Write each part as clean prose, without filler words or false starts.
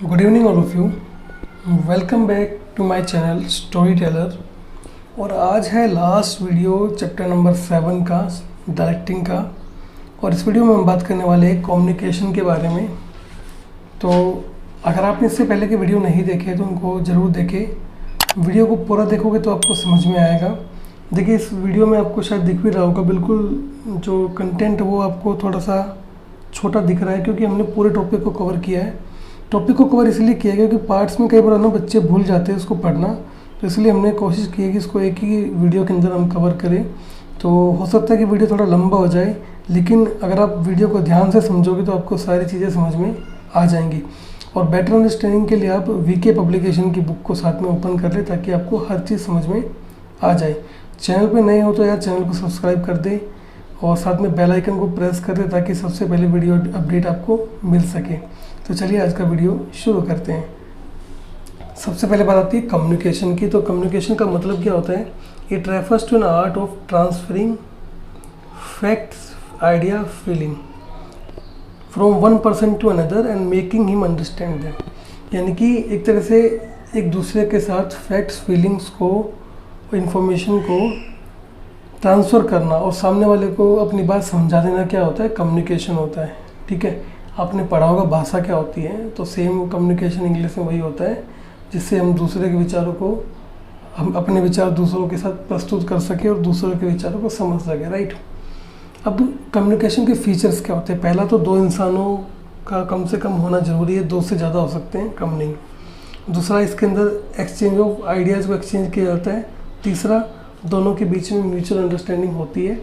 Good evening all of you. Welcome back to my channel story teller. और आज है last video chapter number 7 का, directing का। और इस वीडियो में हम बात करने वाले हैं कम्युनिकेशन के बारे में। तो अगर आपने इससे पहले के वीडियो नहीं देखे तो उनको ज़रूर देखें। वीडियो को पूरा देखोगे तो आपको समझ में आएगा। देखिए, इस वीडियो में आपको शायद दिख भी रहा होगा, बिल्कुल जो कंटेंट वो आपको थोड़ा सा छोटा दिख रहा है, क्योंकि हमने पूरे टॉपिक को कवर किया है। टॉपिक को कवर इसलिए किया गया क्योंकि पार्ट्स में कई बार ना बच्चे भूल जाते हैं उसको पढ़ना, तो इसलिए हमने कोशिश की है कि इसको एक ही वीडियो के अंदर हम कवर करें। तो हो सकता है कि वीडियो थोड़ा लंबा हो जाए, लेकिन अगर आप वीडियो को ध्यान से समझोगे तो आपको सारी चीज़ें समझ में आ जाएंगी। और बेटर अंडरस्टैंडिंग के लिए आप वीके पब्लिकेशन की बुक को साथ में ओपन कर लें, ताकि आपको हर चीज़ समझ में आ जाए। चैनल पे नए हो तो यार चैनल को सब्सक्राइब कर दें और साथ में बेल आइकन को प्रेस कर दें, ताकि सबसे पहले वीडियो अपडेट आपको मिल सके। तो चलिए आज का वीडियो शुरू करते हैं। सबसे पहले बात आती है कम्युनिकेशन की। तो कम्युनिकेशन का मतलब क्या होता है? It refers to an art of transferring facts, idea, feeling from one person to another and making him understand them. यानी कि एक तरह से एक दूसरे के साथ फैक्ट्स, फीलिंग्स को, इंफॉर्मेशन को ट्रांसफ़र करना और सामने वाले को अपनी बात समझा देना, क्या होता है? कम्युनिकेशन होता है। ठीक है, आपने पढ़ा होगा भाषा क्या होती है, तो सेम कम्युनिकेशन इंग्लिश में वही होता है, जिससे हम दूसरे के विचारों को, हम अपने विचार दूसरों के साथ प्रस्तुत कर सके और दूसरों के विचारों को समझ सके। राइट। अब कम्युनिकेशन के फीचर्स क्या होते हैं? पहला तो दो इंसानों का कम से कम होना ज़रूरी है, दो से ज़्यादा हो सकते हैं, कम नहीं। दूसरा, इसके अंदर एक्सचेंज ऑफ आइडियाज़ को एक्सचेंज किया जाता है। तीसरा, दोनों के बीच में म्यूचुअल अंडरस्टैंडिंग होती है।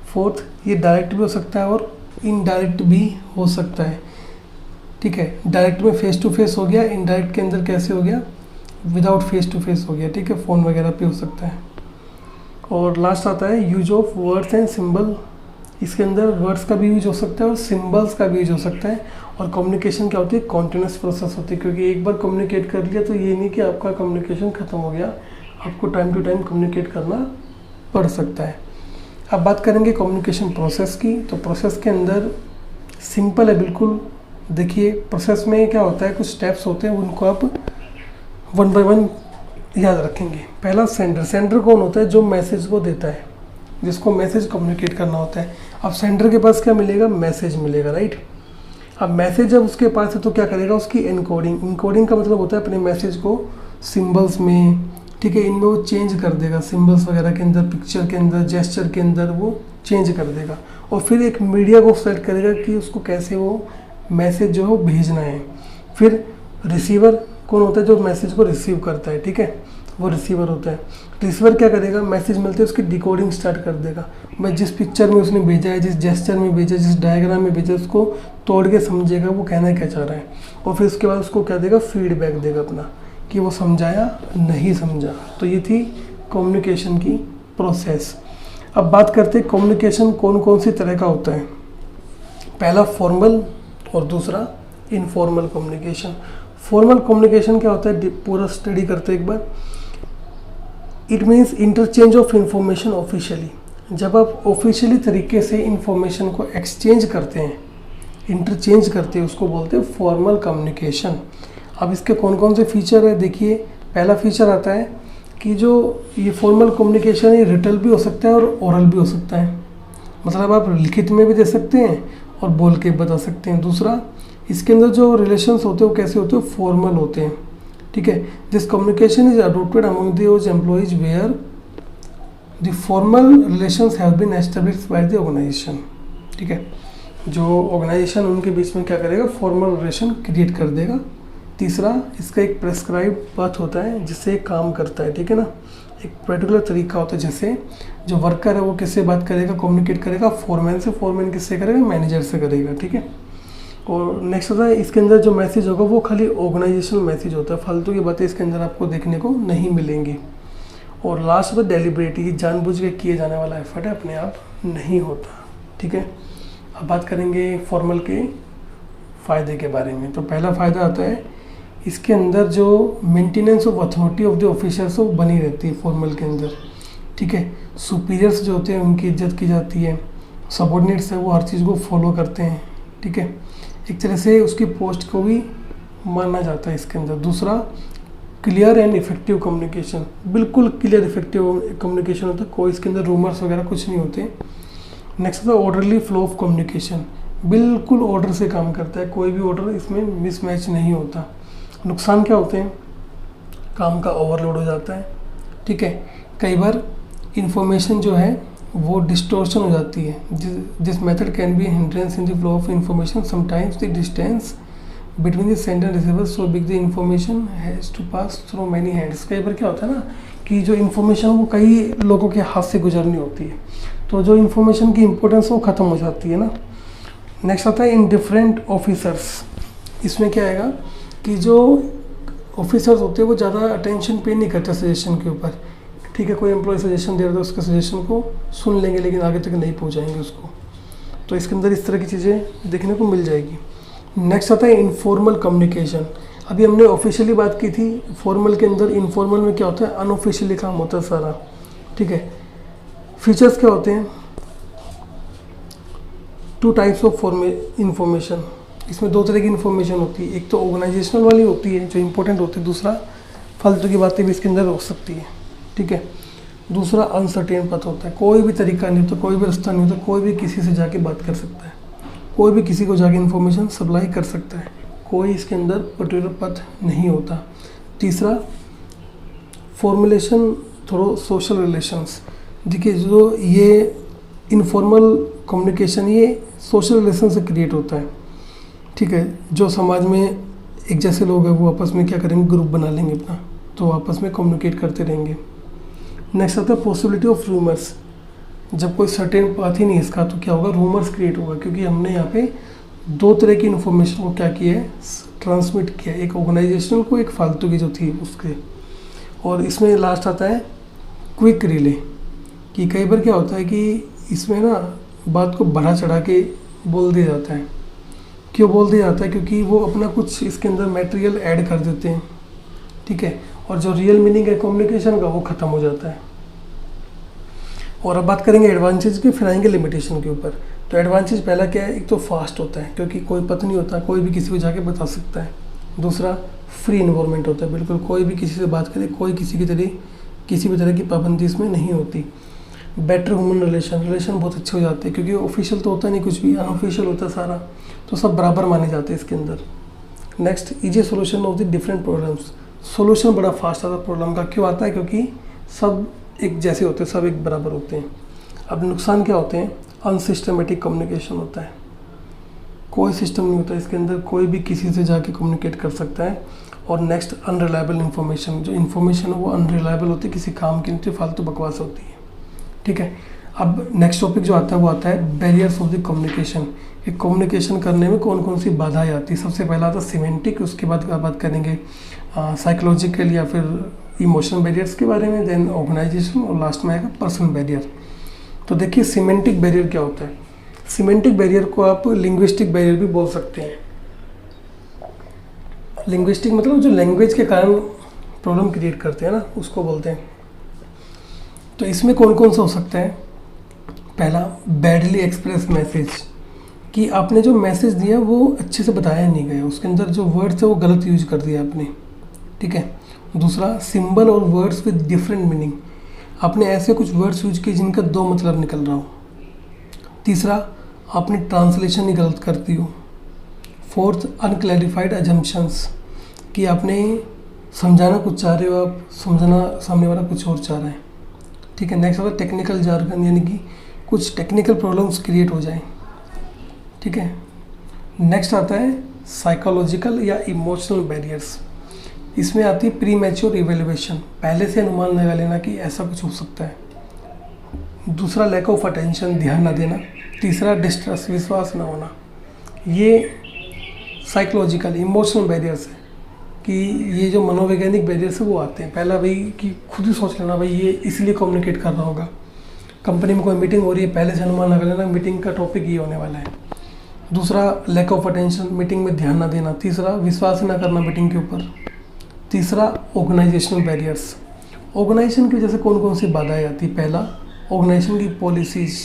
फोर्थ, ये डायरेक्ट भी हो सकता है और इनडायरेक्ट भी हो सकता है। ठीक है, डायरेक्ट में फेस टू फेस हो गया, इनडायरेक्ट के अंदर कैसे हो गया? विदाउट फेस टू फेस हो गया। ठीक है, फ़ोन वगैरह पे हो सकता है। और लास्ट आता है use of words and symbol. इसके अंदर वर्ड्स का भी यूज हो सकता है और सिंबल्स का भी यूज हो सकता है। और कम्युनिकेशन क्या होती है? कॉन्टिन्यूस प्रोसेस होती है, क्योंकि एक बार कम्युनिकेट कर लिया तो ये नहीं कि आपका कम्युनिकेशन ख़त्म हो गया, आपको टाइम टू टाइम कम्युनिकेट करना पड़ सकता है। अब बात करेंगे कम्युनिकेशन प्रोसेस की। तो प्रोसेस के अंदर सिंपल है बिल्कुल। देखिए, प्रोसेस में क्या होता है, कुछ स्टेप्स होते हैं, उनको आप वन बाय वन याद रखेंगे। पहला, सेंडर। सेंडर कौन होता है? जो मैसेज को देता है, जिसको मैसेज कम्युनिकेट करना होता है। अब सेंडर के पास क्या मिलेगा? मैसेज मिलेगा। राइट। अब मैसेज जब उसके पास है तो क्या करेगा? उसकी इनकोडिंग। इनकोडिंग का मतलब होता है अपने मैसेज को सिम्बल्स में, ठीक है, इनमें वो चेंज कर देगा, सिंबल्स वगैरह के अंदर, पिक्चर के अंदर, जेस्चर के अंदर वो चेंज कर देगा। और फिर एक मीडिया को सेलेक्ट करेगा कि उसको कैसे वो मैसेज जो है वो भेजना है। फिर रिसीवर कौन होता है? जो मैसेज को रिसीव करता है। ठीक है, वो रिसीवर होता है। रिसीवर क्या करेगा? मैसेज मिलते है उसकी डिकोडिंग स्टार्ट कर देगा। मैं जिस पिक्चर में उसने भेजा है, जिस जेस्चर में भेजा, जिस डायग्राम में भेजा, उसको तोड़ के समझेगा वो कहना क्या चाह रहा है। और फिर उसके बाद उसको क्या देगा? फीडबैक देगा अपना, कि वो समझाया नहीं समझा। तो ये थी कम्युनिकेशन की प्रोसेस। अब बात करते हैं कम्युनिकेशन कौन कौन सी तरह का होता है। पहला फॉर्मल और दूसरा इनफॉर्मल कम्युनिकेशन। फॉर्मल कम्युनिकेशन क्या होता है? पूरा स्टडी करते हैं एक बार। It means interchange of information officially. जब आप ऑफिशियली तरीके से इंफॉर्मेशन को एक्सचेंज करते हैं, इंटरचेंज करते हैं, उसको बोलते हैं फॉर्मल कम्युनिकेशन। अब इसके कौन कौन से फीचर है? देखिए, पहला फीचर आता है कि जो ये फॉर्मल कम्युनिकेशन है, रिटल भी हो सकता है और ओरल भी हो सकता है। मतलब आप लिखित में भी दे सकते हैं और बोल के बता सकते हैं। दूसरा, इसके अंदर जो रिलेशंस होते हैं वो कैसे होते हैं? फॉर्मल होते हैं। ठीक है, this communication is adopted among those employees where the formal relations have been established by the organization. ठीक है, जो ऑर्गेनाइजेशन उनके बीच में क्या करेगा? फॉर्मल रिलेशन क्रिएट कर देगा। तीसरा, इसका एक प्रेस्क्राइब पाथ होता है जिससे काम करता है। ठीक है ना, एक पर्टिकुलर तरीका होता है, जैसे जो वर्कर है वो किससे बात करेगा, कम्युनिकेट करेगा? फोरमैन से। फोरमैन किससे करेगा? मैनेजर से करेगा। ठीक है। और नेक्स्ट होता है, इसके अंदर जो मैसेज होगा वो खाली ऑर्गेनाइजेशनल मैसेज होता है, फालतू की बातें इसके अंदर आपको देखने को नहीं मिलेंगी। और लास्ट में डेलिब्रेट, ये जानबूझ के किए जाने वाला एफर्ट है, अपने आप नहीं होता। ठीक है। अब बात करेंगे फॉर्मल के फ़ायदे के बारे में। तो पहला फ़ायदा आता है, इसके अंदर जो maintenance of authority of the officers वो बनी रहती है फॉर्मल के अंदर। ठीक है, सुपीरियर्स जो होते हैं उनकी इज्जत की जाती है, सबॉर्डिनेट्स है वो हर चीज़ को फॉलो करते हैं। ठीक है, एक तरह से उसकी पोस्ट को भी माना जाता है इसके अंदर। दूसरा क्लियर एंड इफेक्टिव कम्युनिकेशन, बिल्कुल क्लियर इफेक्टिव कम्युनिकेशन होता है, कोई इसके अंदर रूमर्स वगैरह कुछ नहीं होते। नेक्स्ट होता है ऑर्डरली फ्लो ऑफ कम्युनिकेशन, बिल्कुल ऑर्डर से काम करता है, कोई भी ऑर्डर इसमें मिसमैच नहीं होता। नुकसान क्या होते हैं, काम का ओवरलोड हो जाता है, ठीक है। कई बार इंफॉर्मेशन जो है वो डिस्टोर्शन हो जाती है। This method can be hindrance in the flow of information, sometimes the distance between the sender and receiver so big the information has to pass through many hands. कई बार क्या होता है ना कि जो इन्फॉर्मेशन वो कई लोगों के हाथ से गुजरनी होती है, तो जो इन्फॉर्मेशन की इम्पोर्टेंस वो ख़त्म हो जाती है ना। नेक्स्ट आता है इन डिफरेंट ऑफिसर्स। इसमें क्या आएगा कि जो ऑफिसर्स होते हैं वो ज़्यादा अटेंशन पे नहीं करते सजेशन के ऊपर, ठीक है। कोई एम्प्लॉय सजेशन दे रहा है तो उसके सजेशन को सुन लेंगे लेकिन आगे तक नहीं पहुंचाएंगे उसको, तो इसके अंदर इस तरह की चीज़ें देखने को मिल जाएगी। नेक्स्ट आता है इनफॉर्मल कम्युनिकेशन। अभी हमने ऑफिशियली बात की थी, फॉर्मल के अंदर इनफॉर्मल में क्या होता है, अनऑफिशियली काम होता है सारा, ठीक है। फीचर्स क्या होते हैं, 2 टाइप्स ऑफ इंफॉर्मेशन। इसमें 2 तरह की इन्फॉर्मेशन होती है, एक तो ऑर्गेनाइजेशनल वाली होती है जो इंपॉर्टेंट होती है, दूसरा फालतू की बातें भी इसके अंदर हो सकती है, ठीक है। दूसरा अनसर्टेन पथ होता है, कोई भी तरीका नहीं होता, कोई भी रास्ता नहीं होता, कोई भी किसी से जाके बात कर सकता है, कोई भी किसी को जाके इन्फॉर्मेशन सप्लाई कर सकता है, कोई इसके अंदर पर्टिकुलर पथ नहीं होता। तीसरा फॉर्मुलेशन थ्रू सोशल रिलेशंस। देखिए जो ये इनफॉर्मल कम्युनिकेशन ये सोशल रिलेशन से क्रिएट होता है, ठीक है। जो समाज में एक जैसे लोग हैं वो आपस में क्या करेंगे, ग्रुप बना लेंगे अपना, तो आपस में कम्युनिकेट करते रहेंगे। नेक्स्ट आता है पॉसिबिलिटी ऑफ रूमर्स। जब कोई सर्टेन पाथ ही नहीं इसका तो क्या होगा, रूमर्स क्रिएट होगा, क्योंकि हमने यहाँ पे 2 तरह की इन्फॉर्मेशन को क्या किया है, ट्रांसमिट किया, एक ऑर्गेनाइजेशनल को, एक फालतू की जो थी उसके। और इसमें लास्ट आता है क्विक रिले, कि कई बार क्या होता है कि इसमें ना बात को बढ़ा चढ़ा के बोल दिया जाता है। क्यों बोल दिया जाता है, क्योंकि वो अपना कुछ इसके अंदर मटेरियल ऐड कर देते हैं, ठीक है, और जो रियल मीनिंग है कम्युनिकेशन का वो ख़त्म हो जाता है। और अब बात करेंगे एडवांटेज की, फिर आएंगे लिमिटेशन के ऊपर। तो एडवांटेज पहला क्या है, एक तो फास्ट होता है क्योंकि कोई पता नहीं होता, कोई भी किसी को जाके बता सकता है। दूसरा फ्री इन्वायरमेंट होता है, बिल्कुल कोई भी किसी से बात करे, कोई किसी भी तरह की पाबंदी इसमें नहीं होती। बेटर ह्यूमन रिलेशन बहुत अच्छे हो जाते हैं, क्योंकि ऑफिशियल तो होता नहीं कुछ भी, अनऑफिशियल होता है सारा, तो सब बराबर माने जाते हैं इसके अंदर। Next easy solution of the different problems. Solution बड़ा फास्ट आता है प्रॉब्लम का, क्यों आता है, क्योंकि सब एक जैसे होते हैं, सब एक बराबर होते हैं। अब नुकसान क्या होते हैं, अनसिस्टमेटिक कम्युनिकेशन होता है, कोई सिस्टम नहीं होता इसके अंदर, कोई भी किसी से जाके कम्युनिकेट कर सकता है। और नेक्स्ट अनरिलायबल इन्फॉर्मेशन, जो इन्फॉर्मेशन है वो अनरिलायबल होती है, किसी काम की नहीं होती, फालतू बकवास होती है, ठीक है। अब नेक्स्ट टॉपिक जो आता है वो आता है बैरियर्स ऑफ द कम्युनिकेशन, कि कम्युनिकेशन करने में कौन कौन सी बाधाएं आती है। सबसे पहला आता है सिमेंटिक, उसके बाद बात करेंगे साइकोलॉजिकल या फिर इमोशनल बैरियर्स के बारे में, देन ऑर्गेनाइजेशन, और लास्ट में आएगा पर्सनल बैरियर। तो देखिए सिमेंटिक बैरियर क्या होता है। सिमेंटिक बैरियर को आप लिंग्विस्टिक बैरियर भी बोल सकते हैं। लिंग्विस्टिक मतलब जो लैंग्वेज के कारण प्रॉब्लम क्रिएट करते हैं ना, उसको बोलते हैं। तो इसमें कौन कौन सा हो सकता है, पहला बैडली एक्सप्रेस मैसेज, कि आपने जो मैसेज दिया वो अच्छे से बताया नहीं गया, उसके अंदर जो वर्ड्स है वो गलत यूज कर दिया आपने, ठीक है। दूसरा सिंबल और वर्ड्स विद डिफरेंट मीनिंग, आपने ऐसे कुछ वर्ड्स यूज किए जिनका 2 मतलब निकल रहा हो। तीसरा आपने ट्रांसलेशन ही गलत कर दी हो। फोर्थ अनक्लैरिफाइड अजम्पशंस, कि आपने समझाना कुछ चाह रहे हो आप, समझना सामने वाला कुछ और चाह रहा है, ठीक है। नेक्स्ट होगा टेक्निकल जार्गन, यानी कि कुछ टेक्निकल प्रॉब्लम्स क्रिएट हो जाएं, ठीक है। नेक्स्ट आता है साइकोलॉजिकल या इमोशनल बैरियर्स। इसमें आती है प्री मैच्योर इवेल्युएशन, पहले से अनुमान लगा लेना कि ऐसा कुछ हो सकता है। दूसरा लैक ऑफ अटेंशन, ध्यान न देना। तीसरा डिस्ट्रस्ट, विश्वास न होना। ये साइकोलॉजिकल इमोशनल बैरियर्स है, कि ये जो मनोवैज्ञानिक बैरियर्स है वो आते हैं। पहला भाई कि खुद ही सोच लेना भाई ये इसलिए कम्युनिकेट कर रहा होगा, कंपनी में कोई मीटिंग हो रही है, पहले से अनुमान लगा लेना मीटिंग का टॉपिक ये होने वाला है। दूसरा लैक ऑफ अटेंशन, मीटिंग में ध्यान ना देना। तीसरा विश्वास ना करना मीटिंग के ऊपर। तीसरा ऑर्गेनाइजेशनल बैरियर्स, ऑर्गेनाइजेशन की वजह से कौन कौन सी बाधाएं आती है। पहला ऑर्गेनाइजेशन की पॉलिसीज़,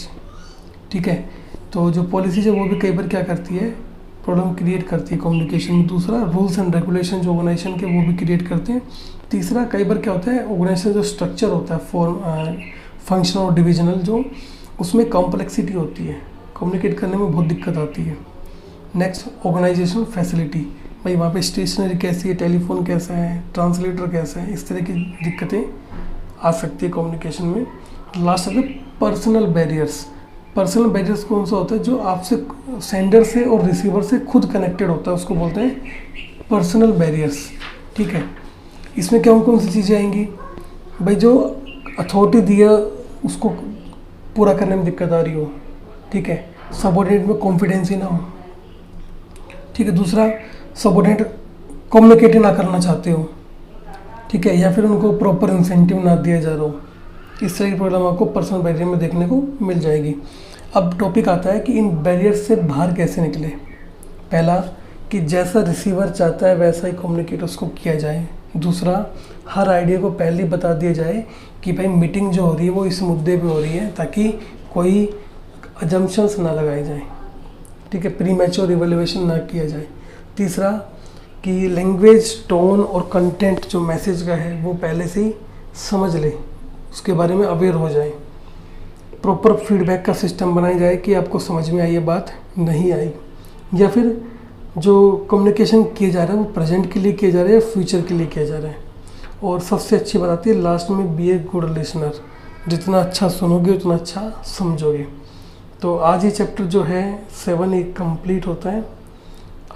ठीक है। तो जो पॉलिसीज है वो भी कई बार क्या करती है, प्रॉब्लम क्रिएट करती है कम्युनिकेशन में। दूसरा, रूल्स एंड रेगुलेशन जो ऑर्गेनाइजेशन के वो भी क्रिएट करते हैं। तीसरा, कई बार क्या होता है ऑर्गेनाइजेशन जो स्ट्रक्चर होता है फॉर्म फंक्शनल और डिविजनल, जो उसमें कॉम्प्लेक्सिटी होती है, कम्युनिकेट करने में बहुत दिक्कत आती है। नेक्स्ट, ऑर्गेनाइजेशन फैसिलिटी, भाई वहाँ पे स्टेशनरी कैसी है, टेलीफोन कैसा है, ट्रांसलेटर कैसा है, इस तरह की दिक्कतें आ सकती है कम्युनिकेशन में। लास्ट है पर्सनल बैरियर्स। पर्सनल बैरियर्स कौन सा होता है, जो आपसे सेंडर से और रिसीवर से खुद कनेक्टेड होता है, उसको बोलते हैं पर्सनल बैरियर्स। ठीक है, इसमें कौन सी चीज़ें आएंगी, भाई जो अथॉरिटी दी है उसको पूरा करने में दिक्कत आ रही हो, ठीक है, सबऑर्डिनेट में कॉन्फिडेंस ही ना हो, ठीक है। दूसरा, सबऑर्डिनेट कम्युनिकेट ना करना चाहते हो, ठीक है, या फिर उनको प्रॉपर इंसेंटिव ना दिया जा रहा हो, इस तरह की प्रॉब्लम आपको पर्सनल बैरियर में देखने को मिल जाएगी। अब टॉपिक आता है कि इन बैरियर से बाहर कैसे निकले। पहला, कि जैसा रिसीवर चाहता है वैसा ही कम्युनिकेट उसको किया जाए। दूसरा, हर आइडिया को पहले ही बता दिया जाए कि भाई मीटिंग जो हो रही है वो इस मुद्दे पे हो रही है, ताकि कोई अजम्पशंस ना लगाए जाएं, ठीक है, प्री मैच्योर इवैल्यूएशन ना किया जाए। तीसरा, कि लैंग्वेज, टोन और कंटेंट जो मैसेज का है वो पहले से ही समझ ले, उसके बारे में अवेयर हो जाए। प्रॉपर फीडबैक का सिस्टम बनाया जाए कि आपको समझ में आई ये बात, नहीं आई, या फिर जो कम्युनिकेशन किया जा रहा है वो प्रेजेंट के लिए किया जा रहा है या फ्यूचर के लिए किया जा रहा है। और सबसे अच्छी बात आती है लास्ट में, बी ए गुड लिसनर, जितना अच्छा सुनोगे उतना अच्छा समझोगे। तो आज ये चैप्टर जो है 7 ही कंप्लीट होता है।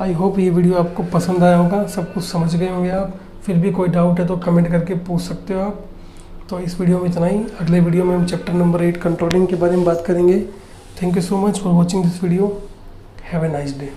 आई होप ये वीडियो आपको पसंद आया होगा, सब कुछ समझ गए होंगे आप। फिर भी कोई डाउट है तो कमेंट करके पूछ सकते हो आप। तो इस वीडियो में इतना ही। अगले वीडियो में हम चैप्टर नंबर 8 कंट्रोलिंग के बारे में बात करेंगे। Thank you so much for watching this video. Have a nice day.